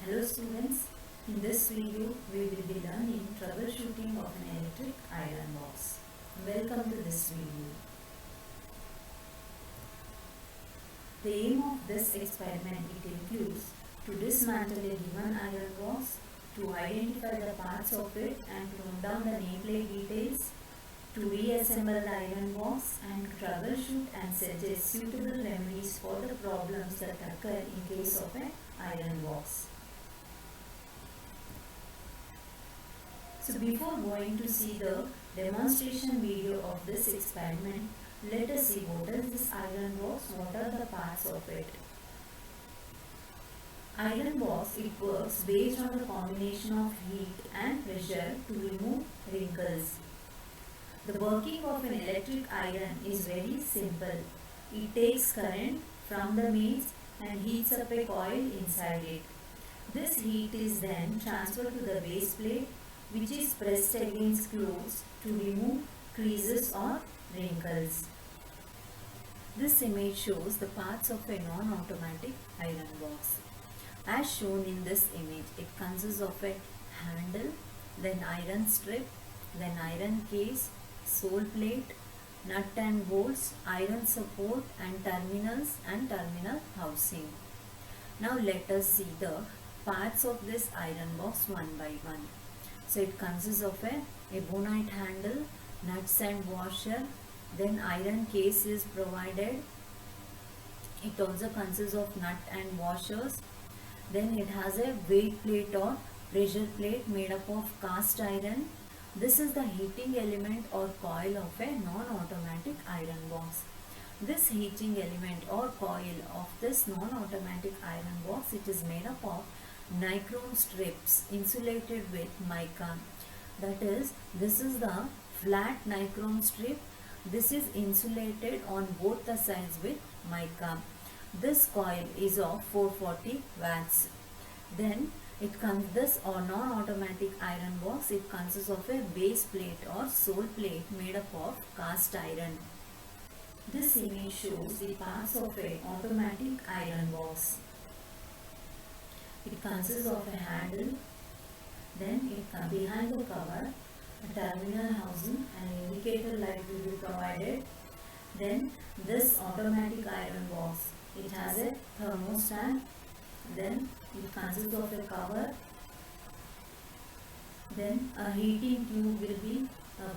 Hello students, in this video we will be learning troubleshooting of an electric iron box. Welcome to this video. The aim of this experiment includes to dismantle a given iron box, to identify the parts of it and to note down the nameplate details, to reassemble the iron box and troubleshoot and suggest suitable remedies for the problems that occur in case of an iron box. So before going to see the demonstration video of this experiment, let us see what is this iron box, what are the parts of it. Iron box, it works based on the combination of heat and pressure to remove wrinkles. The working of an electric iron is very simple. It takes current from the mains and heats up a coil inside it. This heat is then transferred to the base plate, which is pressed against clothes to remove creases or wrinkles. This image shows the parts of a non-automatic iron box. As shown in this image, it consists of a handle, then iron strip, then iron case, sole plate, nut and bolts, iron support and terminals and terminal housing. Now let us see the parts of this iron box one by one. So it consists of a ebonite handle, nuts and washer, then iron case is provided. It also consists of nut and washers. Then it has a weight plate or pressure plate made up of cast iron. This is the heating element or coil of a non-automatic iron box. This heating element or coil of this non-automatic iron box, it is made up of nichrome strips insulated with mica. That is, this is the flat nichrome strip. This is insulated on both the sides with mica. This coil is of 440 watts. Then this or non-automatic iron box, it consists of a base plate or sole plate made up of cast iron. This image shows the parts of a automatic iron box. It consists of a handle, then behind the cover, a terminal housing and indicator light will be provided. Then this automatic iron box, it has a thermostat, then it consists of a cover, then a heating tube will be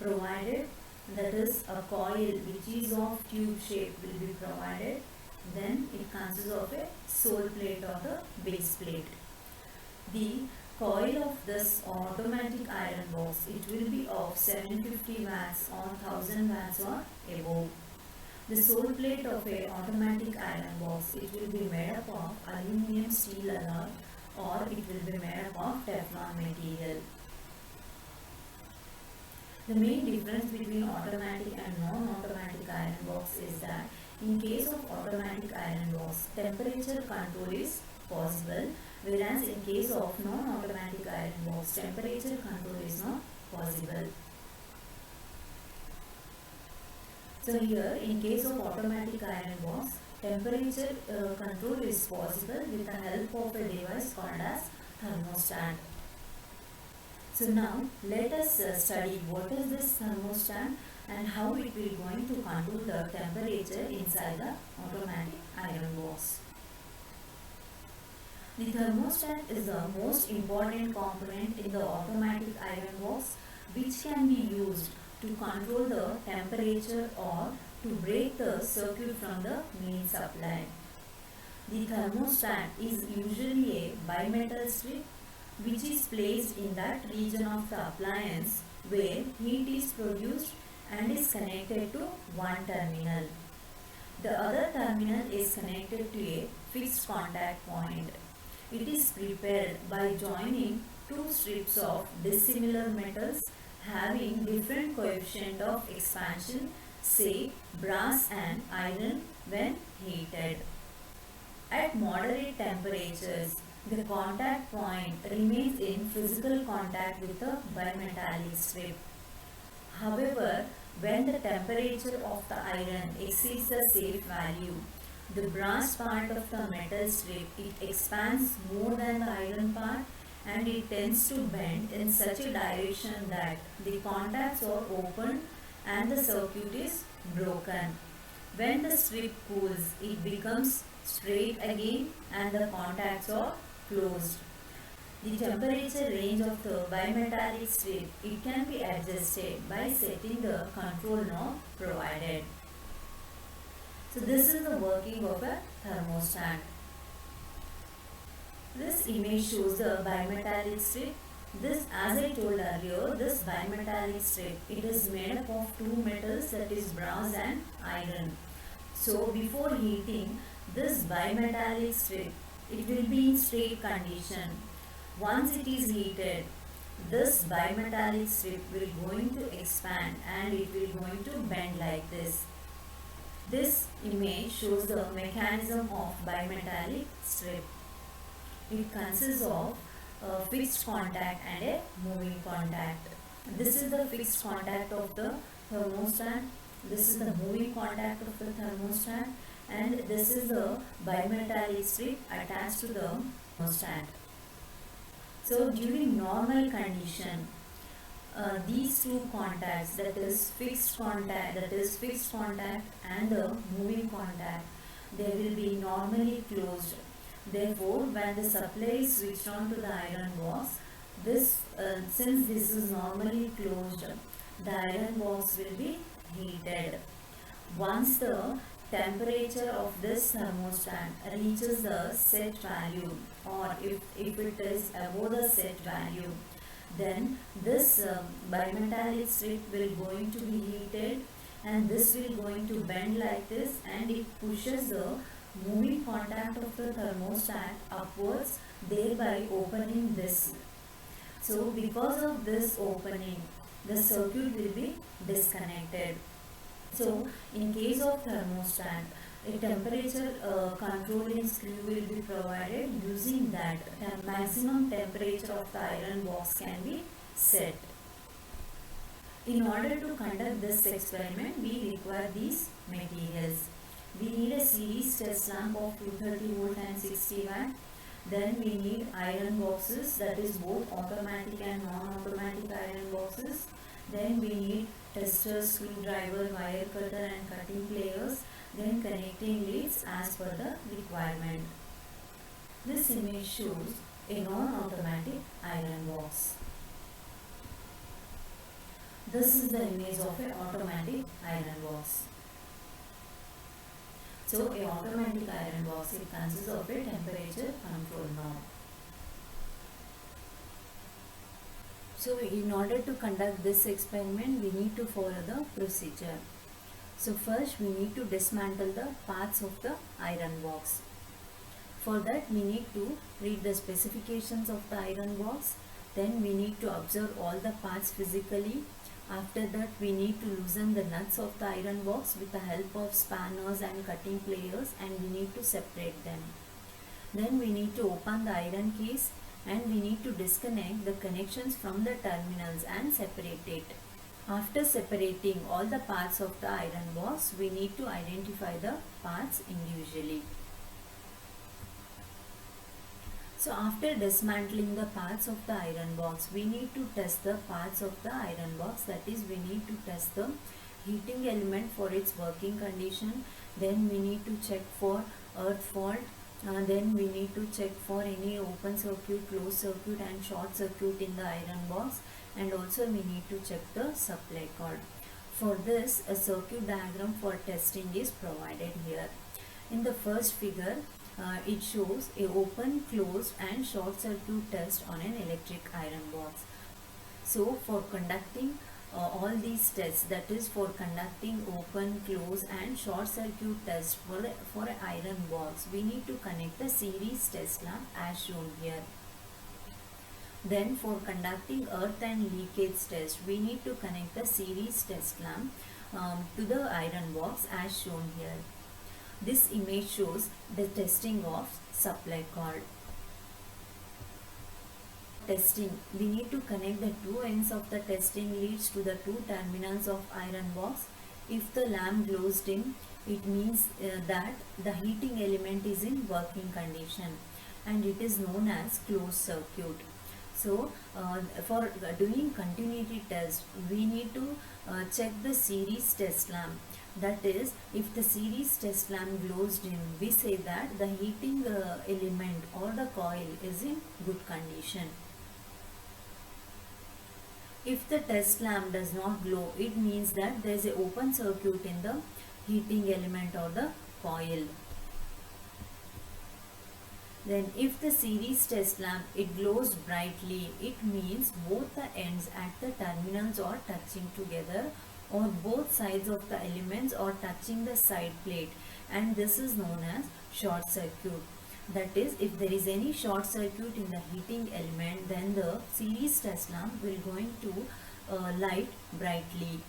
provided, that is a coil which is of tube shape will be provided. Then it consists of a sole plate or the base plate. The coil of this automatic iron box, it will be of 750 watts or 1000 watts or above. The sole plate of a automatic iron box, it will be made up of aluminium steel alloy or it will be made up of Teflon material. The main difference between automatic and non-automatic iron box is that in case of automatic iron box, temperature control is possible, whereas in case of non-automatic iron box, temperature control is not possible. So here, in case of automatic iron box, temperature control is possible with the help of a device called as thermostat. So now let us study what is this thermostat and how it will going to control the temperature inside the automatic iron box. The thermostat is the most important component in the automatic iron box, which can be used to control the temperature or to break the circuit from the main supply. The thermostat is usually a bimetal strip which is placed in that region of the appliance where heat is produced and is connected to one terminal. The other terminal is connected to a fixed contact point. It is prepared by joining two strips of dissimilar metals having different coefficient of expansion, say brass and iron when heated. At moderate temperatures, the contact point remains in physical contact with the bimetallic strip. However, when the temperature of the iron exceeds the safe value, The brass part of the metal strip, it expands more than the iron part, and it tends to bend in such a direction that the contacts are opened and the circuit is broken. When the strip cools, it becomes straight again and the contacts are closed. The temperature range of the bimetallic strip, it can be adjusted by setting the control knob provided. So this is the working of a thermostat. This image shows the bimetallic strip. This, as I told earlier, this bimetallic strip, it is made up of two metals, that is brass and iron. So before heating, this bimetallic strip, it will be in straight condition. Once it is heated, this bimetallic strip will going to expand and it will going to bend like this. This image shows the mechanism of bimetallic strip. It consists of a fixed contact and a moving contact. This is the fixed contact of the thermostat. This is the moving contact of the thermostat, and this is the bimetallic strip attached to the thermostat. So during normal condition, these two contacts, that is fixed contact and the moving contact, they will be normally closed. Therefore, when the supply is switched on to the iron box, since this is normally closed, the iron box will be heated. Once the temperature of this thermostat reaches the set value, or if it is above the set value, then this bimetallic strip will going to be heated, and this will going to bend like this, and it pushes the moving contact of the thermostat upwards, thereby opening this. So because of this opening, the circuit will be disconnected. So in case of thermostat, a temperature controlling screw will be provided. Using that, maximum temperature of the iron box can be set. In order to conduct this experiment, we require these materials. We need a series test lamp of 230 volt and 60 watt. Then we need iron boxes, that is both automatic and non-automatic iron boxes. Then we need tester, screwdriver, wire cutter and cutting pliers. Then connecting leads as per the requirement. This image shows a non-automatic iron box. This is the image of an automatic iron box. So a automatic iron box, it consists of a temperature control knob. So in order to conduct this experiment, we need to follow the procedure. So first we need to dismantle the parts of the iron box. For that we need to read the specifications of the iron box. Then we need to observe all the parts physically. After that we need to loosen the nuts of the iron box with the help of spanners and cutting pliers, and we need to separate them. Then we need to open the iron case, and we need to disconnect the connections from the terminals and separate it. After separating all the parts of the iron box, we need to identify the parts individually. So after dismantling the parts of the iron box, we need to test the parts of the iron box. That is, we need to test the heating element for its working condition. Then we need to check for earth fault. Then we need to check for any open circuit, closed circuit and short circuit in the iron box. And also we need to check the supply cord. For this, a circuit diagram for testing is provided here. In the first figure, it shows a open, closed and short circuit test on an electric iron box. So for conducting all these tests, that is for conducting open, close and short circuit test for an iron box, we need to connect the series test lamp as shown here. Then for conducting earth and leakage test, we need to connect the series test lamp to the iron box as shown here. This image shows the testing of supply cord. Testing, we need to connect the two ends of the testing leads to the two terminals of iron box. If the lamp glows dim, it means that the heating element is in working condition and it is known as closed circuit. So for doing continuity test, we need to check the series test lamp. That is, if the series test lamp glows dim, we say that the heating element or the coil is in good condition. If the test lamp does not glow, it means that there is an open circuit in the heating element or the coil. Then if the series test lamp it glows brightly, it means both the ends at the terminals are touching together or both sides of the elements are touching the side plate, and this is known as short circuit. That is, if there is any short circuit in the heating element, then the series test lamp will going to light brightly.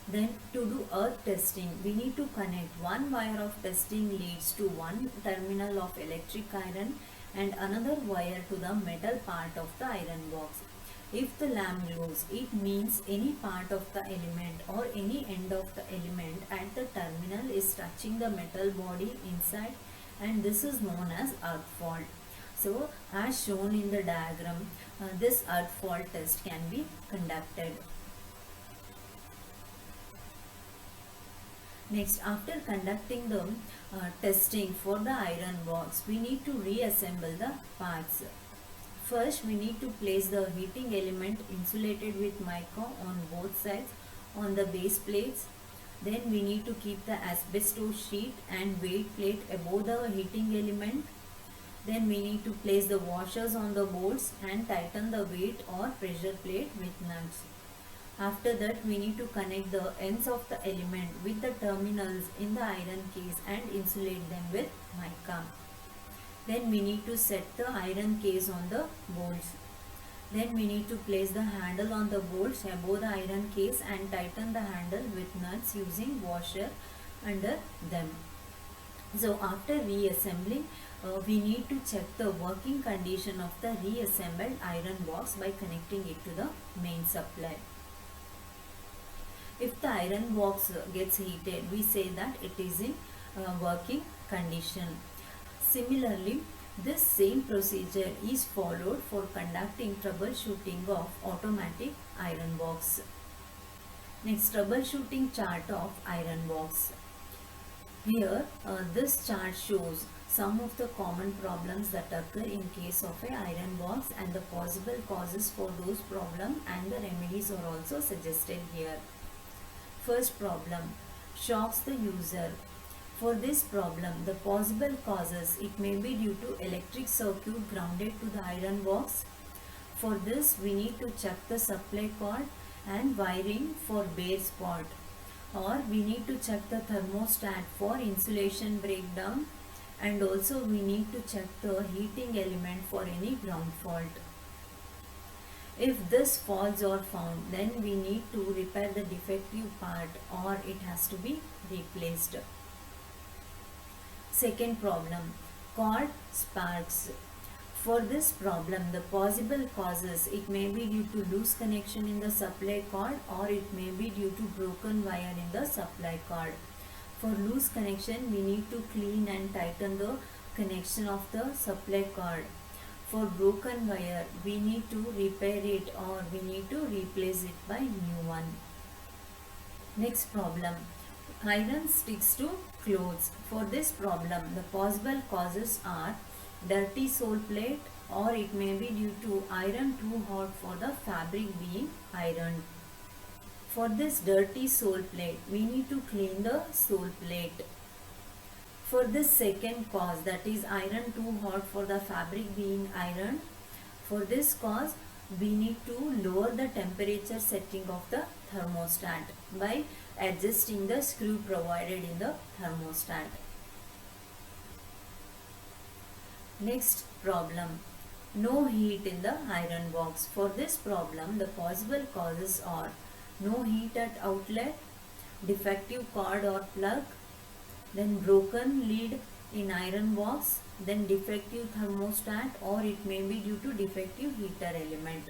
Then to do earth testing, we need to connect one wire of testing leads to one terminal of electric iron and another wire to the metal part of the iron box. If the lamp glows, it means any part of the element or any end of the element at the terminal is touching the metal body inside, and this is known as earth fault. So as shown in the diagram, this earth fault test can be conducted. Next, after conducting the testing for the iron box, we need to reassemble the parts. First, we need to place the heating element insulated with mica on both sides on the base plates. Then we need to keep the asbestos sheet and weight plate above the heating element. Then we need to place the washers on the bolts and tighten the weight or pressure plate with nuts. After that, we need to connect the ends of the element with the terminals in the iron case and insulate them with mica. Then we need to set the iron case on the bolts. Then we need to place the handle on the bolts above the iron case and tighten the handle with nuts using washer under them. So after reassembling, we need to check the working condition of the reassembled iron box by connecting it to the main supply. If the iron box gets heated, we say that it is in working condition. Similarly, this same procedure is followed for conducting troubleshooting of automatic iron box. Next, troubleshooting chart of iron box. Here, this chart shows some of the common problems that occur in case of an iron box and the possible causes for those problems, and the remedies are also suggested here. First problem, shocks the user. For this problem, the possible causes, it may be due to electric circuit grounded to the iron box. For this, we need to check the supply cord and wiring for bare spot, or we need to check the thermostat for insulation breakdown, and also we need to check the heating element for any ground fault. If this faults are found, then we need to repair the defective part or it has to be replaced. Second problem, cord sparks. For this problem, the possible causes, it may be due to loose connection in the supply cord or it may be due to broken wire in the supply cord. For loose connection, we need to clean and tighten the connection of the supply cord. For broken wire, we need to repair it or we need to replace it by new one. Next problem, iron sticks to clothes. For this problem, the possible causes are dirty sole plate, or it may be due to iron too hot for the fabric being ironed. For this dirty sole plate, we need to clean the sole plate. For this second cause, that is iron too hot for the fabric being ironed, for this cause we need to lower the temperature setting of the thermostat by adjusting the screw provided in the thermostat. Next problem, no heat in the iron box. For this problem, the possible causes are no heat at outlet, defective cord or plug, then broken lead in iron box, then defective thermostat, or it may be due to defective heater element.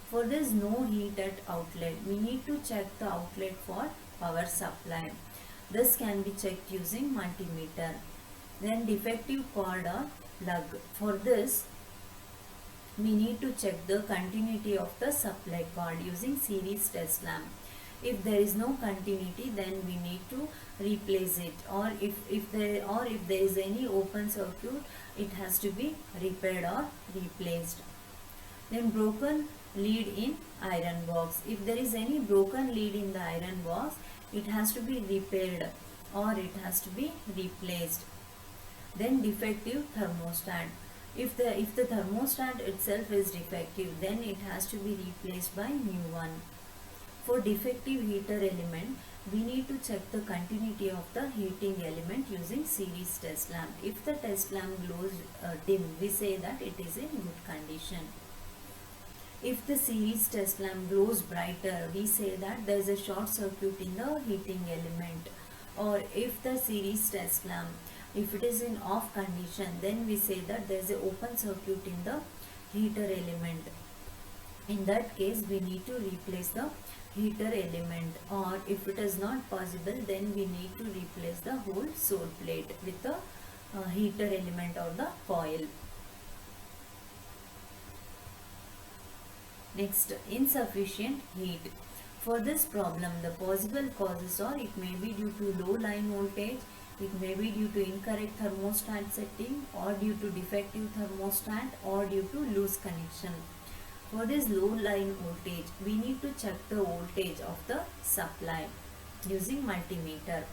For this no heat at outlet, we need to check the outlet for power supply. This can be checked using multimeter. Then defective cord or lug. For this, we need to check the continuity of the supply cord using series test lamp. If there is no continuity, then we need to replace it, or if there is any open circuit, it has to be repaired or replaced. Then broken lead in iron box. If there is any broken lead in the iron box, it has to be repaired or it has to be replaced. Then defective thermostat. If the thermostat itself is defective, then it has to be replaced by new one. For defective heater element, we need to check the continuity of the heating element using series test lamp. If the test lamp glows dim, we say that it is in good condition. If the series test lamp glows brighter, we say that there is a short circuit in the heating element. Or if the series test lamp, if it is in off condition, then we say that there is an open circuit in the heater element. In that case, we need to replace the heater element, or if it is not possible, then we need to replace the whole sole plate with the heater element or the coil. Next, insufficient heat. For this problem, the possible causes are, it may be due to low line voltage, it may be due to incorrect thermostat setting, or due to defective thermostat, or due to loose connection. For this low line voltage, we need to check the voltage of the supply using multimeter.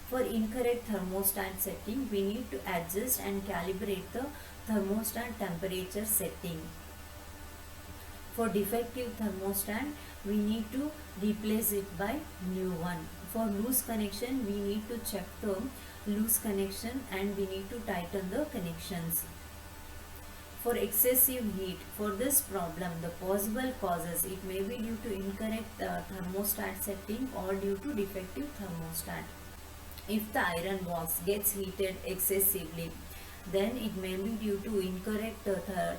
For incorrect thermostat setting, we need to adjust and calibrate the thermostat temperature setting. For defective thermostat, we need to replace it by new one. For loose connection, we need to check the loose connection and we need to tighten the connections. For excessive heat, for this problem, the possible causes, it may be due to incorrect thermostat setting or due to defective thermostat. If the iron box gets heated excessively, then it may be due to incorrect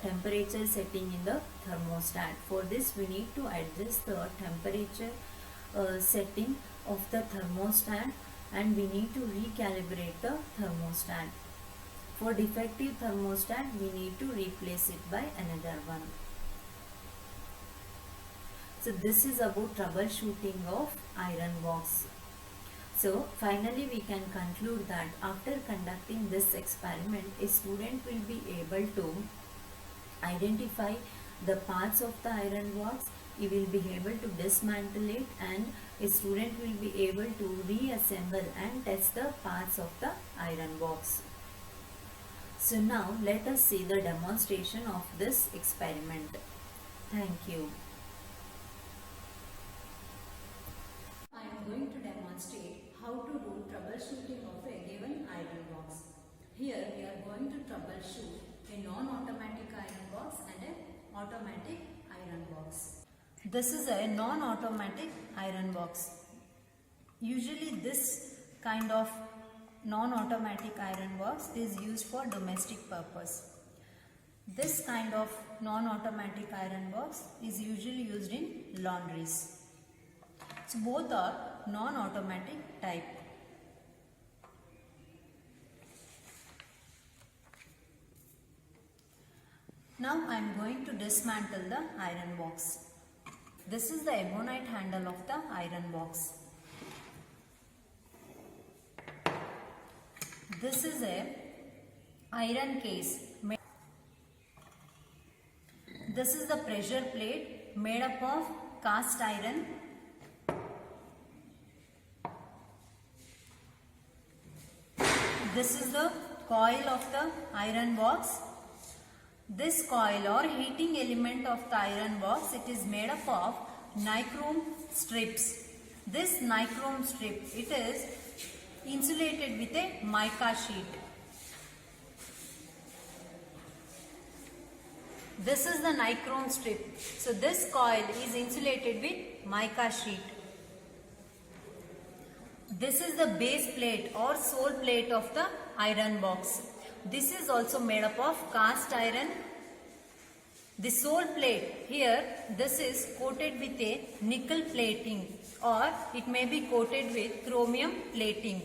temperature setting in the thermostat. For this, we need to adjust the temperature setting of the thermostat and we need to recalibrate the thermostat. For defective thermostat, we need to replace it by another one. So this is about troubleshooting of iron box. So finally we can conclude that after conducting this experiment, a student will be able to identify the parts of the iron box, he will be able to dismantle it, and a student will be able to reassemble and test the parts of the iron box. So now let us see the demonstration of this experiment. Thank you. I am going to demonstrate how to do troubleshooting of a given iron box. Here we are going to troubleshoot a non-automatic iron box and an automatic iron box. This is a non-automatic iron box. Usually this kind of non-automatic iron box is used for domestic purpose. This kind of non-automatic iron box is usually used in laundries. So both are non-automatic type. Now I am going to dismantle the iron box. This is the ebonite handle of the iron box. This is a iron case. This is the pressure plate made up of cast iron. This is the coil of the iron box. This coil or heating element of the iron box, it is made up of nichrome strips. This nichrome strip, it is insulated with a mica sheet. This is the nichrome strip. So this coil is insulated with mica sheet. This is the base plate or sole plate of the iron box. This is also made up of cast iron. The sole plate here, this is coated with a nickel plating or it may be coated with chromium plating.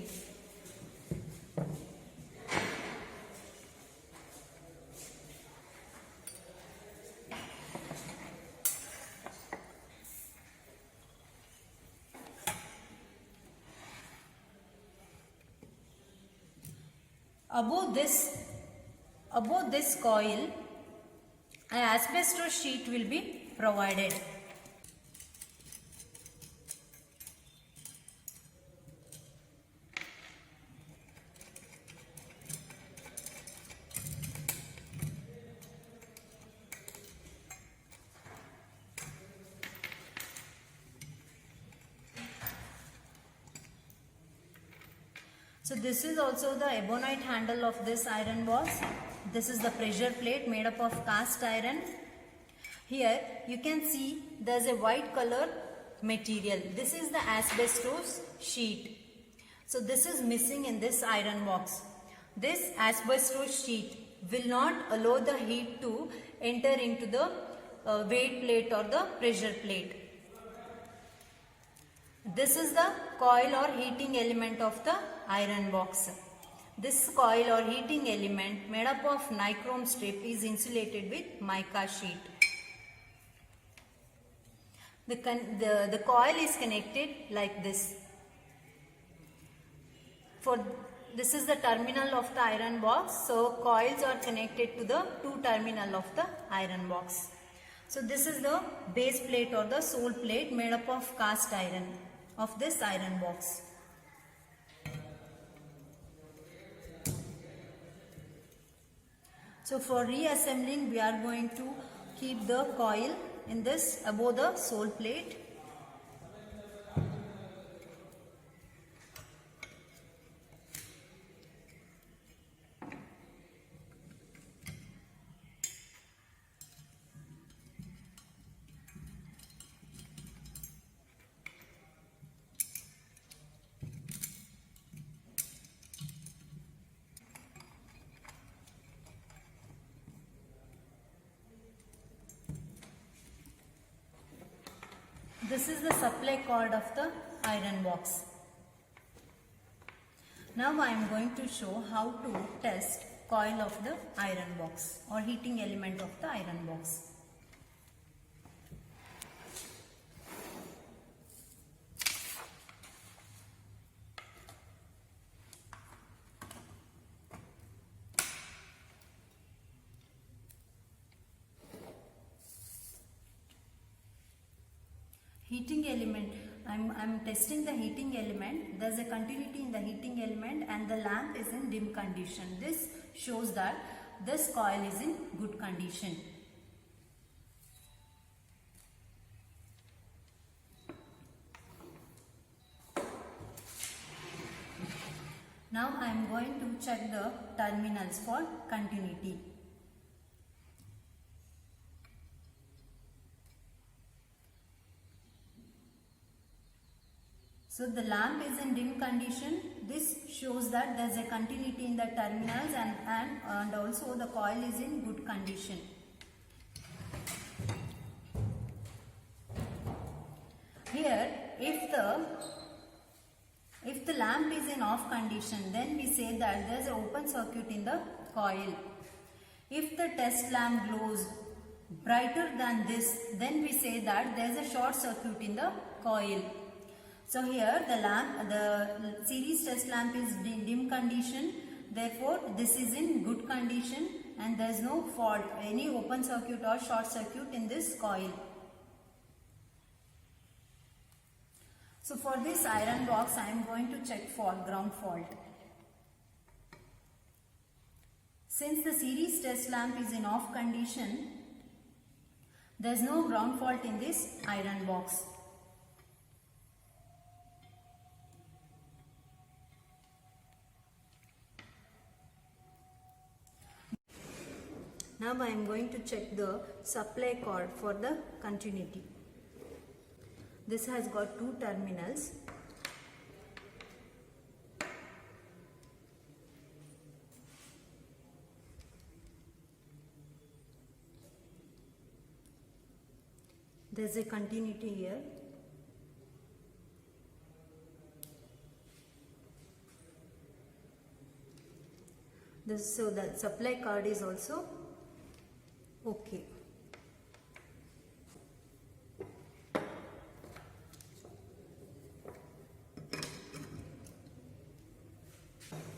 Above this coil, an asbestos sheet will be provided. So this is also the ebonite handle of this iron box. This is the pressure plate made up of cast iron. Here you can see there is a white color material. This is the asbestos sheet. So this is missing in this iron box. This asbestos sheet will not allow the heat to enter into the weight plate or the pressure plate. This is the coil or heating element of the iron box. This coil or heating element made up of nichrome strip is insulated with mica sheet. The coil is connected like this. This is the terminal of the iron box. So coils are connected to the two terminal of the iron box. So this is the base plate or the sole plate made up of cast iron of this iron box. So for reassembling, we are going to keep the coil in this above the sole plate. This is the supply cord of the iron box. Now I am going to show how to test coil of the iron box or heating element of the iron box. Heating element, I'm testing the heating element. There's a continuity in the heating element and the lamp is in dim condition. This shows that this coil is in good condition. Now I am going to check the terminals for continuity. So the lamp is in dim condition. This shows that there is a continuity in the terminals and also the coil is in good condition. Here, if the lamp is in off condition, then we say that there is an open circuit in the coil. If the test lamp glows brighter than this, then we say that there is a short circuit in the coil. So here the series test lamp is in dim condition, therefore this is in good condition and there is no fault, any open circuit or short circuit in this coil. So for this iron box I am going to check for ground fault. Since the series test lamp is in off condition, there is no ground fault in this iron box. Now I am going to check the supply cord for the continuity. This has got two terminals. There's a continuity here. So the supply card is also okay.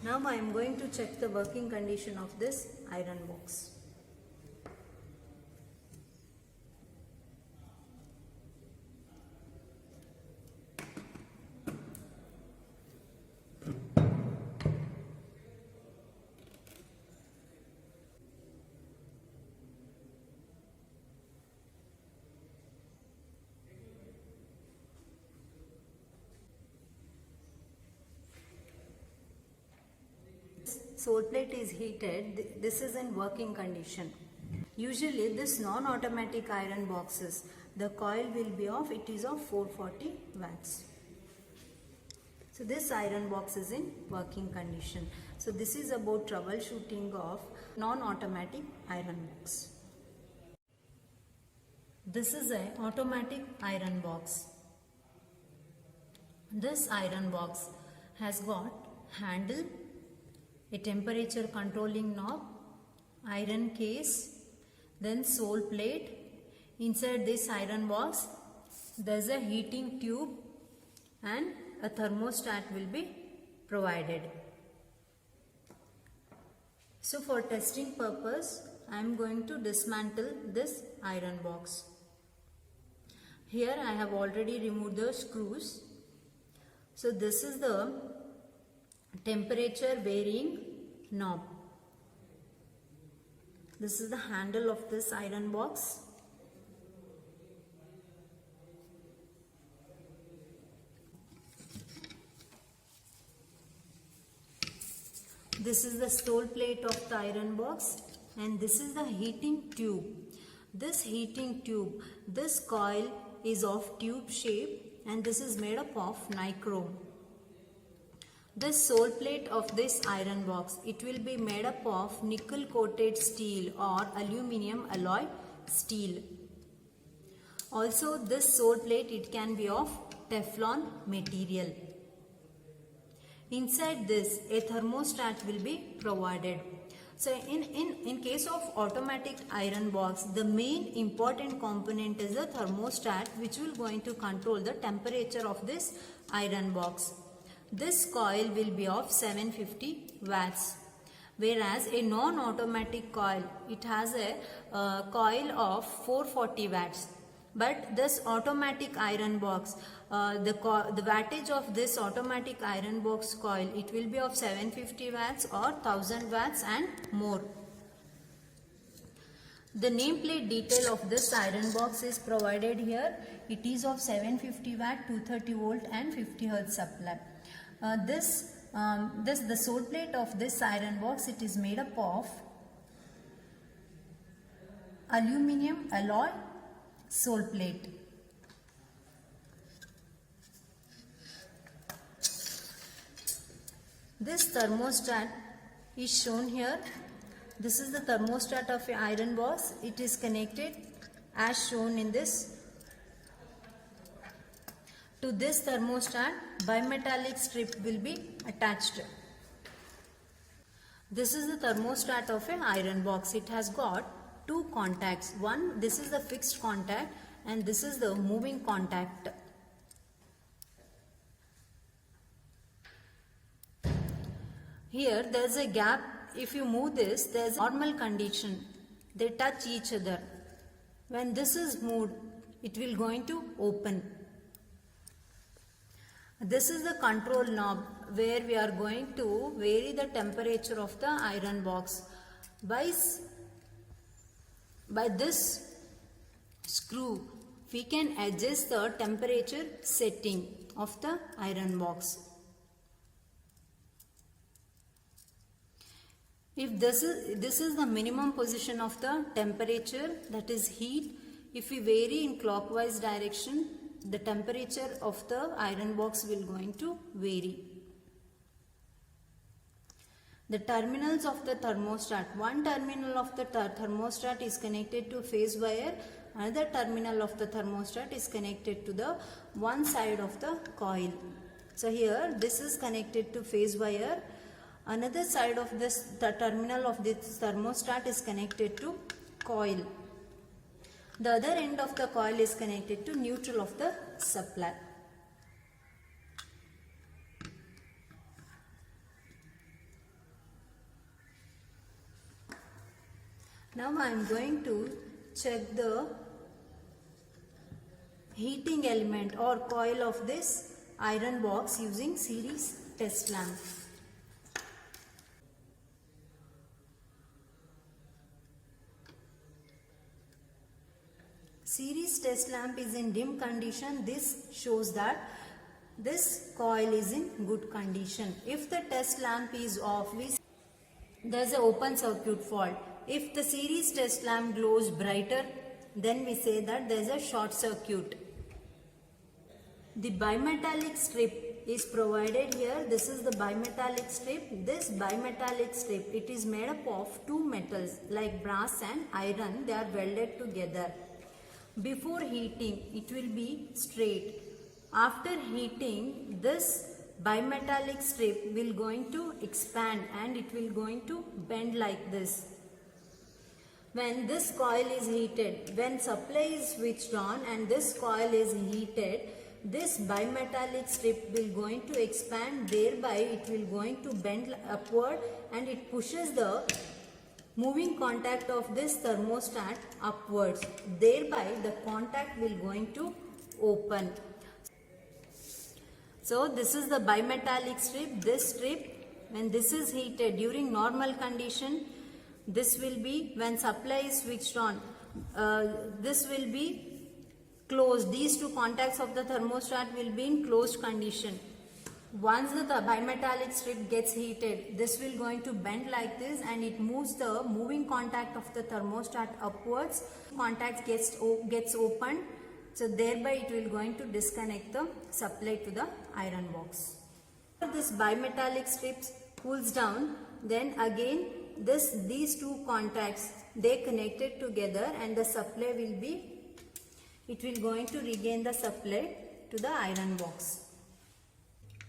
Now I am going to check the working condition of this iron box. Sole plate is heated. This is in working condition. Usually this non-automatic iron boxes, the coil will be of, it is of 440 watts. So this iron box is in working condition. So this is about troubleshooting of non-automatic iron box. This is an automatic iron box. This iron box has got handle, a temperature controlling knob, iron case, then sole plate. Inside this iron box there is a heating tube and a thermostat will be provided. So for testing purpose I am going to dismantle this iron box. Here I have already removed the screws. So this is the temperature varying knob. This is the handle of this iron box. This is the sole plate of the iron box, and this is the heating tube. This heating tube, this coil is of tube shape and this is made up of nichrome. This sole plate of this iron box, it will be made up of nickel coated steel or aluminium alloy steel. Also this sole plate, it can be of Teflon material. Inside this a thermostat will be provided. So in case of automatic iron box, the main important component is the thermostat, which will going to control the temperature of this iron box. This coil will be of 750 watts, whereas a non-automatic coil, it has a coil of 440 watts. But this automatic iron box, the wattage of this automatic iron box coil, it will be of 750 watts or 1000 watts and more. The nameplate detail of this iron box is provided here. It is of 750 watt, 230 volt and 50 Hz supply. The sole plate of this iron box, it is made up of aluminium alloy sole plate. This thermostat is shown here. This is the thermostat of an iron box. It is connected as shown in this. To this thermostat, bimetallic strip will be attached. This is the thermostat of an iron box. It has got two contacts. One, this is the fixed contact and this is the moving contact. Here there is a gap. If you move this, there is a normal condition. They touch each other. When this is moved, it will going to open. This is the control knob where we are going to vary the temperature of the iron box. By this screw, we can adjust the temperature setting of the iron box. If this is the minimum position of the temperature, that is heat. If we vary in clockwise direction, the temperature of the iron box will going to vary. The terminals of the thermostat. One terminal of the thermostat is connected to phase wire Another terminal of the thermostat is connected to the one side of the coil. So here this is connected to phase wire. Another side of this, the terminal of this thermostat is connected to coil. The other end of the coil is connected to neutral of the supply. Now I am going to check the heating element or coil of this iron box using series test lamp. Series test lamp is in dim condition. This shows that this coil is in good condition. If the test lamp is off, there is an open circuit fault. If the series test lamp glows brighter, then we say that there is a short circuit. The bimetallic strip is provided here. This is the bimetallic strip. This bimetallic strip, it is made up of two metals like brass and iron. They are welded together. Before heating, it will be straight. After heating, this bimetallic strip will going to expand and it will going to bend like this. When this coil is heated, when supply is switched on and this coil is heated, this bimetallic strip will going to expand, thereby it will going to bend upward and it pushes the moving contact of this thermostat upwards. Thereby the contact will going to open. So this is the bimetallic strip. This strip, when this is heated during normal condition, this will be, when supply is switched on, this will be closed. These two contacts of the thermostat will be in closed condition. Once the bimetallic strip gets heated, this will going to bend like this and it moves the moving contact of the thermostat upwards. Contact gets opened, so thereby it will going to disconnect the supply to the iron box. This bimetallic strips cools down, then again these two contacts, they connected together and the supply will be, it will going to regain the supply to the iron box.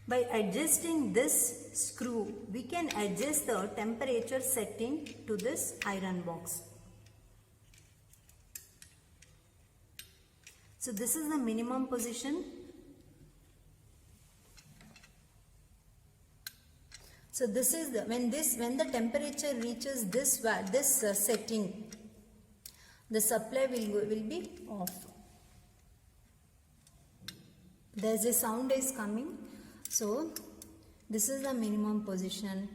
By adjusting this screw, we can adjust the temperature setting to this iron box. So this is the minimum position. So this is the, when the temperature reaches this setting, the supply will be off. There is a sound is coming. So this is the minimum position.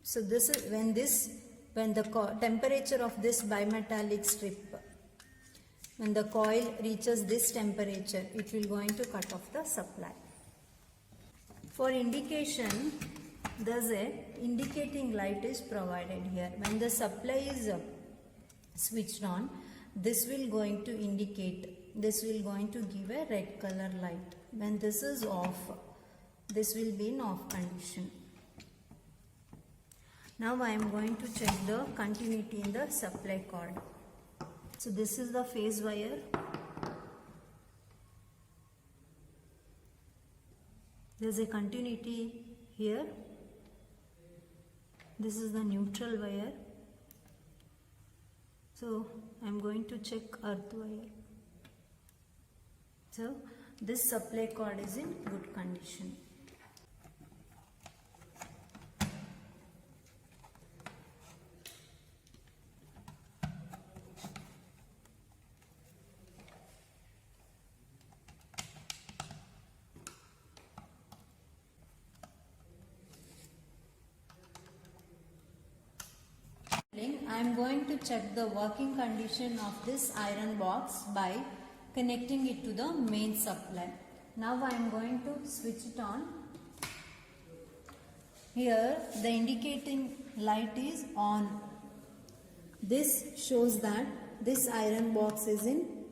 So this is when the temperature of this bimetallic strip, when the coil reaches this temperature, it will going to cut off the supply. For indication, there's a indicating light is provided here. When the supply is switched on, this will going to indicate, this will going to give a red color light. When this is off, this will be in off condition. Now I am going to check the continuity in the supply cord. So this is the phase wire. There is a continuity here. This is the neutral wire. So I am going to check earth wire. So this supply cord is in good condition. I am going to check the working condition of this iron box by connecting it to the main supply. Now I am going to switch it on. Here the indicating light is on. This shows that this iron box is in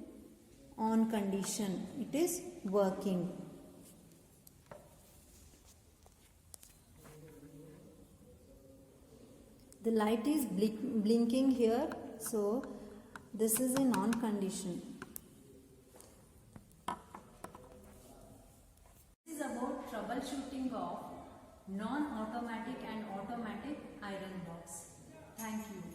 on condition. It is working. The light is blinking here, So this is a non-condition. This is about troubleshooting of non-automatic and automatic iron box. Thank you.